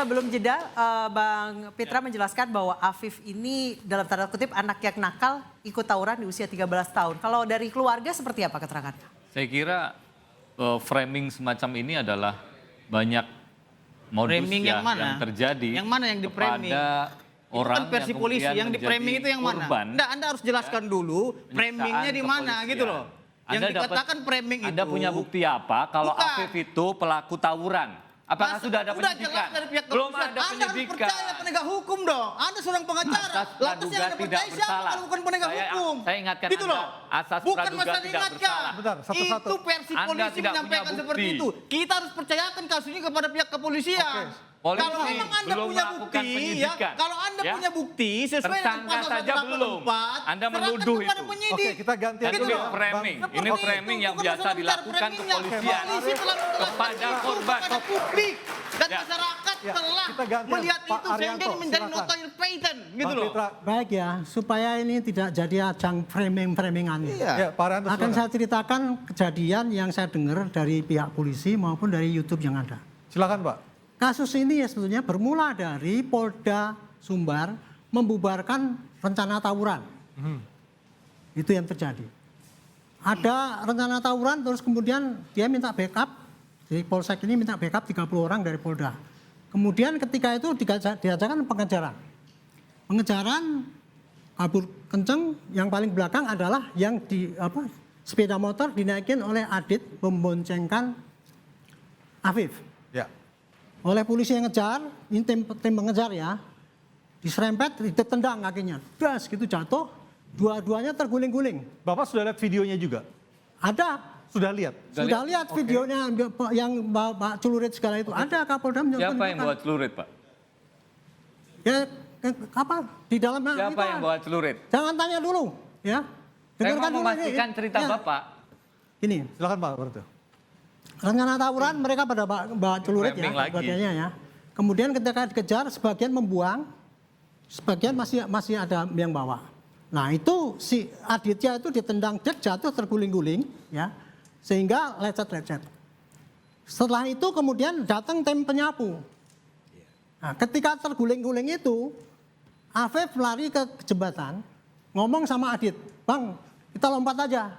sebelum jeda, Bang Pitra menjelaskan bahwa Afif ini dalam tanda kutip anak yang nakal ikut tawuran di usia 13 tahun. Kalau dari keluarga seperti apa keterangannya? Saya kira framing semacam ini adalah banyak modus Framing yang mana? yang terjadi Yang mana yang di-framing? kepada orang Itu kan versi yang polisi, kemudian yang di framing itu yang mana? korban. Nggak, Anda harus jelaskan dulu framingnya di mana kepolisian. gitu loh. Yang Anda dikatakan framing itu. Anda punya bukti apa kalau Bukan. Afif itu pelaku tawuran? Apakah sudah ada Udah penyidikan? jelas dari pihak Belum kepolisian. ada Anda harus penyidikan. percaya penegak hukum dong. Anda seorang pengacara. Asas Lantas yang praduga Anda tidak percaya siapa bersalah. kalau bukan penegak hukum? Saya ingatkan gitu Anda, loh. asas Bukan praduga masalah tidak ingatkan. bersalah. Bentar, satu-satu. Itu versi Anda polisi tidak menyampaikan punya seperti bukti. itu. Kita harus percayakan kasusnya kepada pihak kepolisian. Polisi Kalau memang Anda belum punya melakukan bukti, ya, penyidikan. kalau Anda Ya. punya bukti sesuai dengan Tersangka pasal saja 184, belum. Anda menuduh serahkan kepada itu. penyidik. Oke, kita ganti Dan aja ini ya, framing, Bang. ini Seperti framing itu, yang bukan biasa masalah dilakukan framingnya. kepolisian Polisi telah menjelaskan kepada itu korban. kepada publik dan Ya. masyarakat Ya, telah kita gantian, melihat Pak itu sehingga Arianto, ini menjadi silakan. nota patent gitu Bang loh. Pitra, Baik ya, supaya ini tidak jadi ajang framing-framingan. Iya. ya Pak Arianto, Akan silakan. saya ceritakan kejadian yang saya dengar dari pihak polisi maupun dari YouTube yang ada. Silakan Pak. Kasus ini ya sebetulnya bermula dari Polda Sumbar membubarkan rencana tawuran. Itu yang terjadi. Ada rencana tawuran terus kemudian dia minta backup. Jadi Polsek ini minta backup 30 orang dari Polda. Kemudian ketika itu diadakan pengejaran. Pengejaran kabur kenceng, yang paling belakang adalah yang sepeda motor dinaikin oleh Adit memboncengkan Afif. Ya. Oleh polisi yang ngejar, ini tim pengejar ya, diserempet, ditendang kakinya, das gitu jatuh, dua-duanya terguling-guling. Bapak sudah lihat videonya juga? Ada, Sudah lihat? sudah lihat videonya yang Pak celurit segala itu, ada Kapolda Siapa yang bawa celurit, Pak? Ya, apa di dalamnya Siapa itu yang bawa celurit? Jangan tanya dulu, ya. Saya mau dulu ini, memastikan cerita ya. Bapak. Ini, Silakan Pak Arianto. rencana tawuran mereka pada bawa celurit ya, Framing lagi. sebagainya ya. Kemudian ketika dikejar, sebagian membuang, sebagian masih ada yang bawa. Nah itu si Aditya itu ditendang jatuh terguling-guling ya, sehingga lecet-lecet. Setelah itu kemudian datang tim penyapu. Nah, ketika terguling-guling itu, Afif lari ke jembatan, ngomong sama Adit, "Bang, kita lompat aja."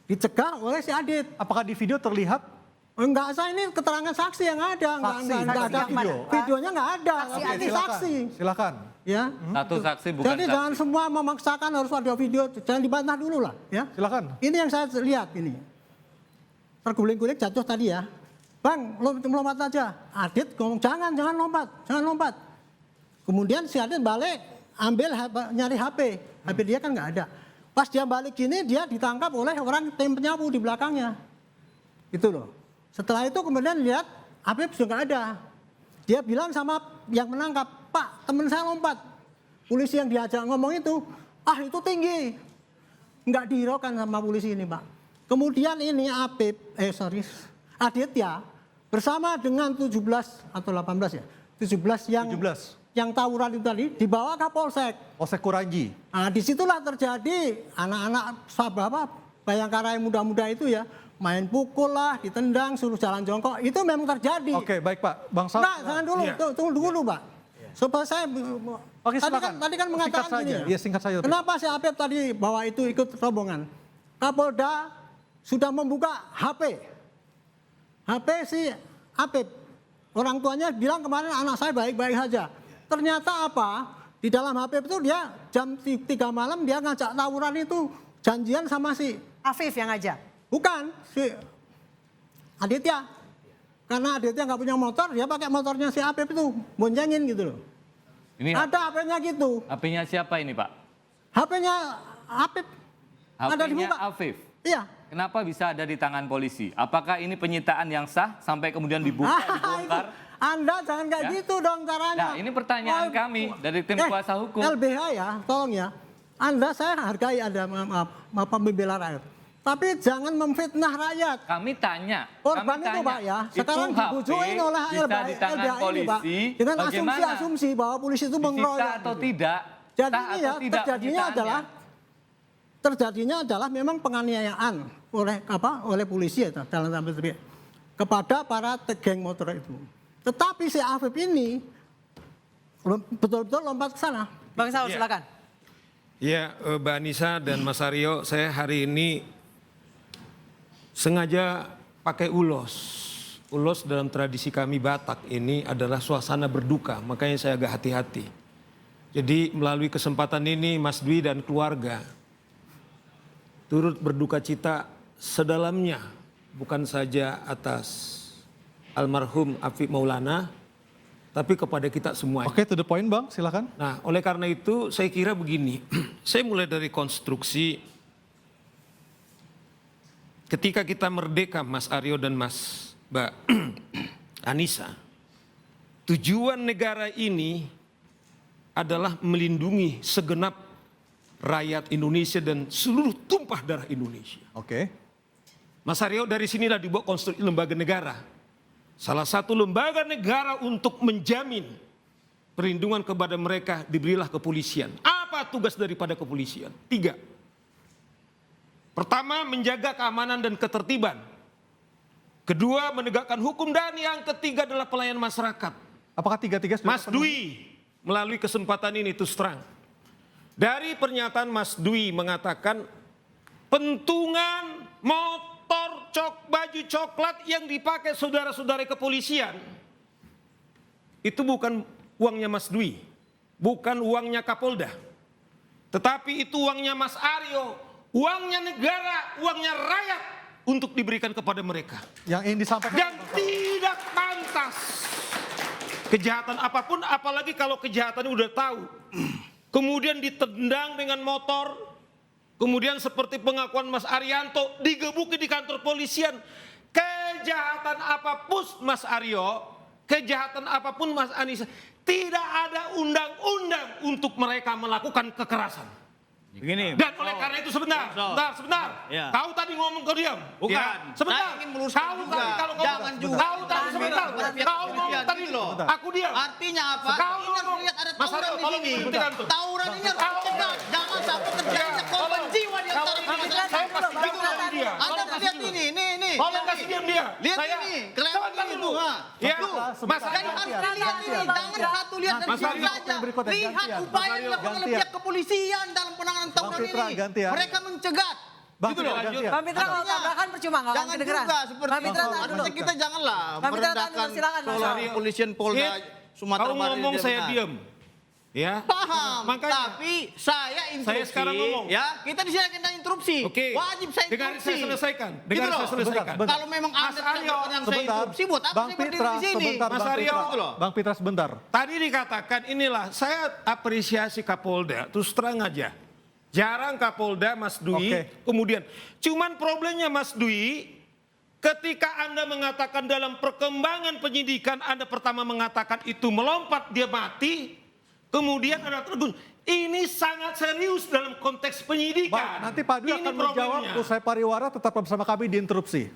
Dicegah oleh si Adit. Apakah di video terlihat? Enggak, saya ini keterangan saksi yang ada, Saksi, enggak ada saksi yang video. mana? Videonya enggak ada, Saksi tapi ini Adit. saksi. Silakan. Ya. Satu saksi bukan Jadi saksi. jangan semua memaksakan harus ada video, jangan dibantah dulu lah, ya. Silakan. Ini yang saya lihat ini. Terguling-guling jatuh tadi ya. "Bang, lompat aja." Adit ngomong, jangan lompat. Kemudian si Adit balik, ambil nyari HP. HP dia kan nggak ada. Pas dia balik gini, dia ditangkap oleh orang tim penyapu di belakangnya. Itu loh. Setelah itu kemudian lihat, Afif sudah nggak ada. Dia bilang sama yang menangkap, "Pak, teman saya lompat." Polisi yang diajak ngomong itu itu tinggi. Nggak dihiraukan sama polisi ini, Pak. Kemudian ini Aditya bersama dengan 17 atau 18 ya. 17 yang tawuran itu tadi dibawa ke Polsek. Polsek Kuranji. Nah, disitulah terjadi anak-anak Bayangkara yang muda-muda itu ya, main pukul lah, ditendang, suruh jalan jongkok. Itu memang terjadi. Oke, baik Pak. Bang Sal. Nah, jangan dulu, tunggu dulu, Pak. Supaya saya Oke, silakan. tadi kan mengatakan Singkat gini. saja. Iya, singkat saja. Kenapa si Afif tadi bahwa itu ikut rombongan? Kapolda sudah membuka HP. HP si Afif. Orang tuanya bilang kemarin anak saya baik-baik saja. Ternyata apa? Di dalam HP itu dia jam 3 malam dia ngajak tawuran itu janjian sama si Afif yang ngajak? bukan si Aditya. Karena Aditya nggak punya motor, dia pakai motornya si Afif itu boncengin gitu loh. Ini Ada HP-nya gitu. HP-nya siapa ini, Pak? HP-nya Afif. Ada HP-nya dibuka. Afif. Iya. Kenapa bisa ada di tangan polisi? Apakah ini penyitaan yang sah sampai kemudian dibuka, dibongkar? Anda jangan kayak Ya. gitu dong caranya. Nah, ini pertanyaan kami dari tim kuasa hukum. LBH ya, tolong ya. Anda saya hargai Anda membela rakyat. Tapi jangan memfitnah rakyat. Kami tanya. Korban kami itu Pak ya, itu sekarang HP dibujukin oleh bisa di tangan LBH ini Pak. polisi. Dengan Bagaimana? asumsi-asumsi bahwa polisi itu Disita mengeroyok. atau gitu. tidak? Jadi Sah ini atau ya, tidak terjadinya adalah memang penganiayaan oleh polisi ya dalam tanda petik kepada para geng motor itu. Tetapi si Afif ini betul-betul lompat ke sana. Bang Saud, Iya. silakan. Ya, Mbak Anissa dan Mas Aryo, saya hari ini sengaja pakai ulos. Ulos dalam tradisi kami Batak ini adalah suasana berduka, makanya saya agak hati-hati. Jadi melalui kesempatan ini Mas Dwi dan keluarga turut berduka cita sedalamnya, bukan saja atas almarhum Afif Maulana, tapi kepada kita semuanya. Oke, to the point Bang, silakan. Nah, oleh karena itu saya kira begini, saya mulai dari konstruksi ketika kita merdeka Mas Aryo dan Mbak Anissa, tujuan negara ini adalah melindungi segenap rakyat Indonesia dan seluruh tumpah darah Indonesia. Oke. Mas Aryo, dari sinilah dibuat konstruksi lembaga negara. Salah satu lembaga negara untuk menjamin perlindungan kepada mereka diberilah kepolisian. Apa tugas daripada kepolisian? 3. Pertama, menjaga keamanan dan ketertiban. Kedua, menegakkan hukum. Dan yang ketiga adalah pelayanan masyarakat. Apakah tiga-tiga sudah Mas Dwi melalui kesempatan ini terus terang. Dari pernyataan Mas Dwi mengatakan pentungan motor baju coklat yang dipakai saudara-saudara kepolisian itu bukan uangnya Mas Dwi, bukan uangnya Kapolda, tetapi itu uangnya Mas Aryo, uangnya negara, uangnya rakyat untuk diberikan kepada mereka. yang ingin disampaikan? Dan tidak pantas kejahatan apapun, apalagi kalau kejahatan udah tahu, kemudian ditendang dengan motor, kemudian seperti pengakuan Mas Arianto digebuki di kantor polisian. Kejahatan apapun Mas Aryo, kejahatan apapun Mas Anissa, tidak ada undang-undang untuk mereka melakukan kekerasan. Begini. Dan oleh karena itu sebentar. Ya. Kau tadi ngomong kau diam. Bukan. Ya, sebentar. Saya ingin meluruskan Kau juga. tadi kalau Jangan juga. Kau tadi sebentar. Pada pihak Kau ngomong kepolisian tadi gitu loh. Aku diam. Artinya apa? Kau Ini harus ngomong. lihat ada Mas tawuran Aryo, di tolong sini. berhentikan tuh. Tawuran ini harus dicegah. Jangan sampai terjadi korban jiwa di antara Kau- kita. saya pasti diam dia. Anda lihat ini, nih. Tolong kasih diam dia. Lihat Saya- ini, kelewatan Sebentar ini dulu. tuh. Ya, Sebentar. Mas Jadi Aryo. harus dilihat ini, jangan satu lihat dari Mas sini Aryo, saja. yang berikutnya, Lihat gantian. upaya yang Mas Aryo, dilakukan oleh gantian. pihak kepolisian dalam penanganan tawuran Fitra, ini. gantian. Mereka mencegat. Bang, Gitu loh. gantian. Bang Fitra kalau tabrakan percuma nggak akan Jangan kedengeran. juga seperti Bang Fitra itu. tahan dulu. Harusnya kita janganlah Bang Fitra tahan dulu, merendahkan silakan, Mas soal Aryo. kepolisian Polda Sumatera Kau Barat. ngomong tidak saya benar. diam. Ya. Paham, Makanya. tapi saya interupsi. Saya sekarang ngomong. Ya, kita di sini akan interupsi. Oke. Wajib saya Dengar interupsi. saya selesaikan. Gitu Dengar loh. saya selesaikan. Sebentar. Kalau memang Mas Anda Aryo, tidak yang saya Sebentar. interupsi, buat apa Bang saya berdiri Fitra, di sini? sebentar. Mas Bang Aryo. Fitra. Gitu loh. Bang Fitra sebentar. Tadi dikatakan inilah saya apresiasi Kapolda, terus terang aja. Jarang Kapolda Mas Dwi, Oke. kemudian cuman problemnya Mas Dwi, ketika Anda mengatakan dalam perkembangan penyidikan Anda pertama mengatakan itu melompat dia mati, kemudian Anda tergun. Ini sangat serius dalam konteks penyidikan. Bang, nanti Pak Dwi Ini akan menjawab problemnya. usai pariwara, tetap bersama kami di interupsi.